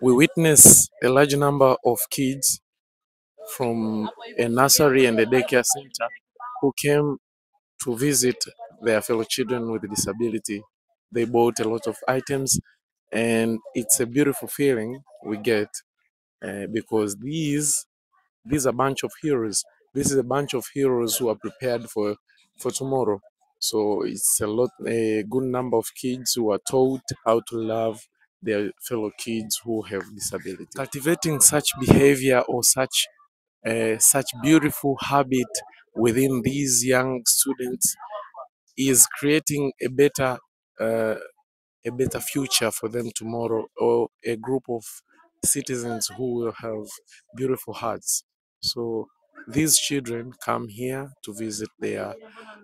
we witness a large number of kids from a nursery and a daycare center who came to visit their fellow children with disability. They bought a lot of items, and it's a beautiful feeling we get because these are a bunch of heroes. This is a bunch of heroes who are prepared for tomorrow. So it's a good number of kids who are taught how to love their fellow kids who have disability. Cultivating such behavior or such beautiful habit within these young students is creating uh, a better future for them tomorrow, or a group of citizens who will have beautiful hearts. So these children come here to visit their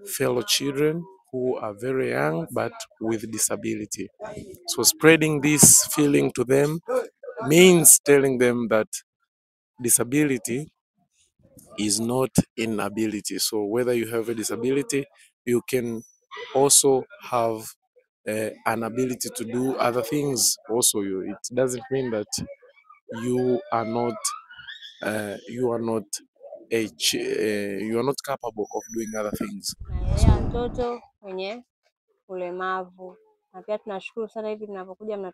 fellow children who are very young but with disability. So spreading this feeling to them means telling them that disability is not inability. So whether you have a disability, you can also have an ability to do other things. Also, it doesn't mean that you are not you are not capable of doing other things. Nalea watoto wenye ulemavu, na pia tunashukuru sana hivi mnapokuja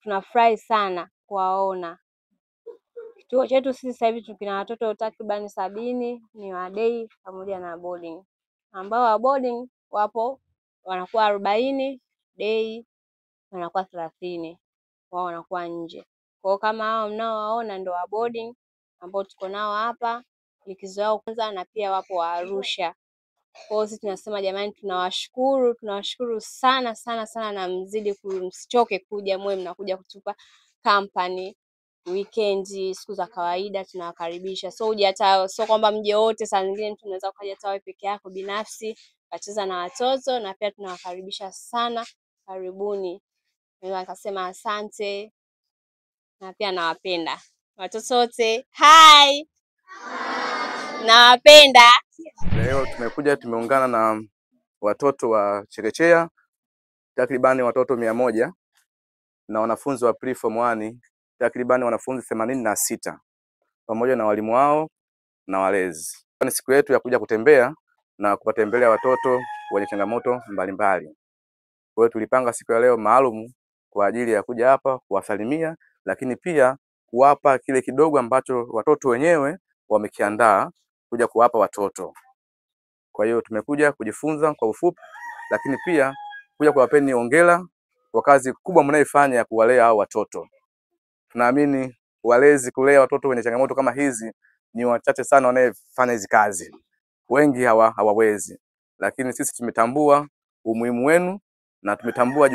tunafurahi sana kuwaona. Kituo chetu sisi sasa hivi kina watoto takribani 70 ni wa day pamoja na boarding, ambao wa boarding wapo wanakuwa 40, day wanakuwa 30, wao wanakuwa nje. Kwa hiyo kama hao mnaowaona ndio wa boarding ambao tuko nao hapa likizo yao kwanza, na pia wapo wa Arusha. Kwa hiyo sisi tunasema jamani, tunawashukuru sana sana sana, na msichoke kuja, mwe mnakuja kutupa company weekend, siku za kawaida tunawakaribisha. So uje hata sio kwamba mje wote, saa nyingine mtu unaweza kuja hata wewe peke yako binafsi kacheza na watoto, na pia tunawakaribisha sana. Karibuni. Naweza nikasema asante, na pia nawapenda watoto wote. Hi, nawapenda. Leo tumeungana na watoto wa chekechea takribani watoto 100 na wanafunzi wa pre-form 1 takribani wanafunzi 86 pamoja na walimu wao na walezi. Ni siku yetu ya kuja kutembea na kuwatembelea watoto wenye changamoto mbalimbali. Kwa hiyo tulipanga siku ya leo maalum kwa ajili ya kuja hapa kuwasalimia, lakini pia kuwapa kile kidogo ambacho watoto wenyewe wamekiandaa kuja kuwapa watoto. Kwa hiyo tumekuja kujifunza kwa ufupi, lakini pia kuja kuwapeni hongera kwa kazi kubwa mnayoifanya ya kuwalea hao watoto. Tunaamini walezi kulea watoto wenye changamoto kama hizi ni wachache sana wanayefanya hizi kazi. Wengi hawawezi. Lakini sisi tumetambua umuhimu wenu na tumetambua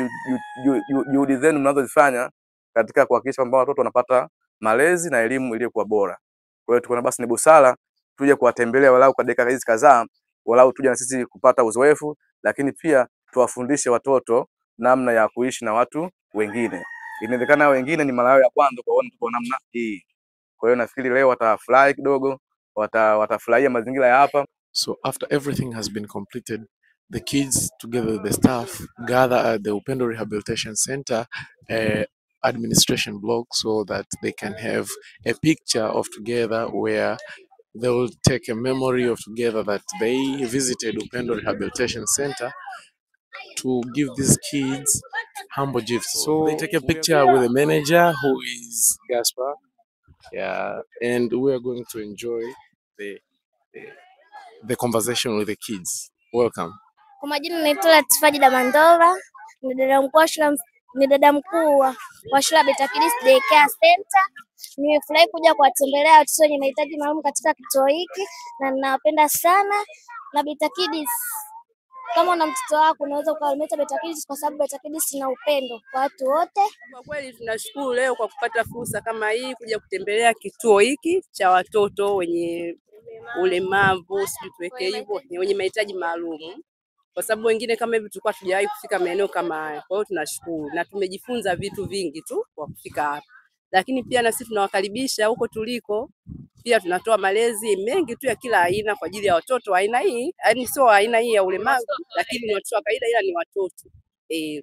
juhudi zenu mnazozifanya katika kuhakikisha kwamba watoto wanapata malezi na elimu iliyokuwa bora. Kwa hiyo tukaona basi ni busara tuje kuwatembelea walau kwa dakika hizi kadhaa, walau tuje na sisi kupata uzoefu, lakini pia tuwafundishe watoto namna ya kuishi na watu wengine. Inawezekana wengine ni mara yao ya kwanza kuona tuko namna hii. Kwa hiyo nafikiri leo watafurahi kidogo, watafurahia mazingira ya hapa. So after everything has been completed, the kids together with the staff gather at the Upendo Rehabilitation Center administration block so that they can have a picture of together where they will take a memory of together that they visited Upendo Rehabilitation Center to give these kids humble gifts. So they take a picture with the manager, who is Gaspar. Yeah, and we are going to enjoy the the conversation with the kids. Welcome. Kwa majina naitwa Latifa Jida Mandova, ni dada mkuu wa shule ya Beta Kids Daycare Center. Nimefurahi kuja kuwatembelea watoto wenye mahitaji maalum katika kituo hiki na ninawapenda sana. Na Beta Kids, kama una mtoto wako unaweza ukamleta Beta Kids kwa sababu Beta Kids ina upendo kwa watu wote. Kwa kweli tunashukuru leo kwa kupata fursa kama hii kuja kutembelea kituo hiki cha watoto wenye ulemavu, sijui tuweke hivyo, wenye mahitaji maalum. Kwa sababu wengine kama hivi tulikuwa tujawahi kufika maeneo kama haya. Kwa hiyo tunashukuru na tumejifunza vitu vingi tu kwa kufika hapa. Lakini pia na sisi tunawakaribisha huko tuliko. Pia tunatoa malezi mengi tu ya kila aina kwa ajili ya watoto aina hii, yaani sio aina hii ya ulemavu, lakini ni watoto wa kawaida ila ni watoto.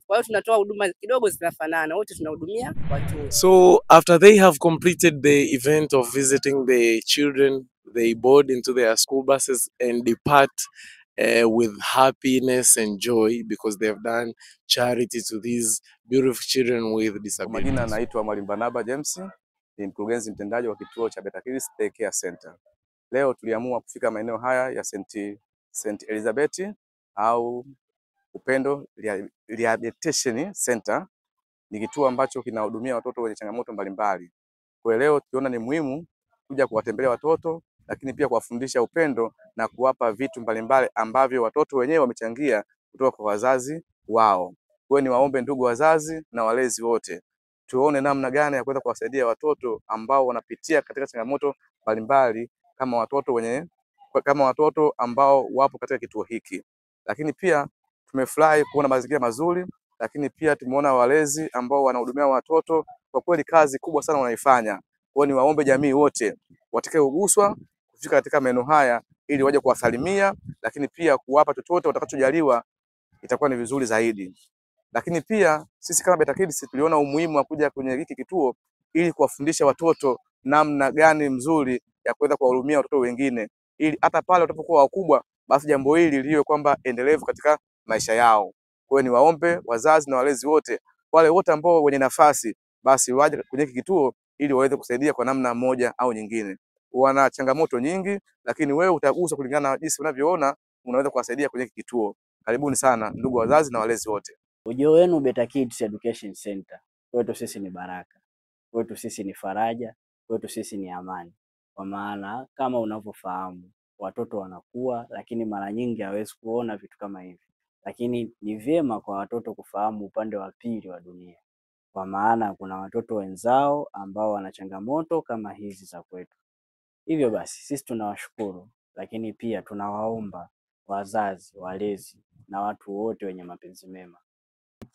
Kwa hiyo tunatoa huduma kidogo zinafanana, wote tunahudumia watoto. So after they have completed the event of visiting the children, they board into their school buses and depart with happiness and joy because they have done charity to these beautiful children with Kwa disabilities. majina naitwa Mwalimu Barnaba James, ni mkurugenzi mtendaji wa kituo cha Beta Kids Day Care Center. Leo tuliamua kufika maeneo haya ya St. Elizabeth au Upendo Rehabilitation Center. Ni kituo ambacho kinahudumia watoto wenye changamoto mbalimbali. Kwa leo tuliona ni muhimu kuja kuwatembelea watoto, lakini pia kuwafundisha upendo na kuwapa vitu mbalimbali ambavyo watoto wenyewe wamechangia kutoka kwa wazazi wao. Kwa hiyo niwaombe ndugu wazazi na walezi wote, tuone namna gani ya kuweza kuwasaidia watoto ambao wanapitia katika changamoto mbalimbali kama watoto ambao wapo katika kituo hiki. Lakini pia tumefurahi kuona mazingira mazuri, lakini pia tumeona walezi ambao wanahudumia watoto. Kwa kweli kazi kubwa sana wanaifanya. Kwa hiyo niwaombe jamii wote watakaoguswa kufika katika maeneo haya ili waje kuwasalimia, lakini pia kuwapa chochote watakachojaliwa, itakuwa ni vizuri zaidi. Lakini pia sisi kama Beta Kids tuliona umuhimu wa kuja kwenye hiki kituo ili kuwafundisha watoto namna gani mzuri ya kuweza kuwahudumia watoto wengine, ili hata pale watapokuwa wakubwa, basi jambo hili liwe kwamba endelevu katika maisha yao. Kwa hiyo niwaombe wazazi na walezi wote, wale wote ambao wenye nafasi, basi waje kwenye hiki kituo ili waweze kusaidia kwa namna moja au nyingine. Wana changamoto nyingi, lakini wewe utaguswa kulingana na jinsi unavyoona unaweza kuwasaidia kwenye hiki kituo. Karibuni sana ndugu wazazi na walezi wote. Ujio wenu Beta Kids Education Center kwetu sisi ni baraka, kwetu sisi ni faraja, kwetu sisi ni amani. Kwa maana kama unavyofahamu watoto wanakuwa, lakini mara nyingi hawezi kuona vitu kama hivi, lakini ni vyema kwa watoto kufahamu upande wa pili wa dunia, kwa maana kuna watoto wenzao ambao wana changamoto kama hizi za kwetu. Hivyo basi sisi tunawashukuru, lakini pia tunawaomba wazazi, walezi na watu wote wenye mapenzi mema,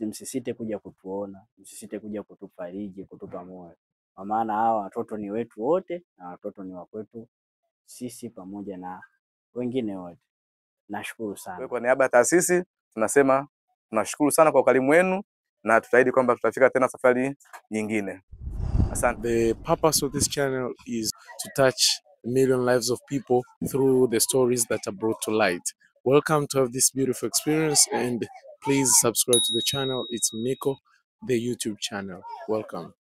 msisite kuja kutuona, msisite kuja kutufariji, kutupa moyo, kwa maana hawa watoto ni wetu wote na watoto ni wa kwetu sisi pamoja na wengine wote. Nashukuru sana. Kwa niaba ya taasisi tunasema tunashukuru sana kwa ukarimu wenu na tutaahidi kwamba tutafika tena safari nyingine. Asante. The purpose of this channel is to touch a million lives of people through the stories that are brought to light. Welcome to have this beautiful experience, and please subscribe to the channel. It's Mniko, the YouTube channel. Welcome.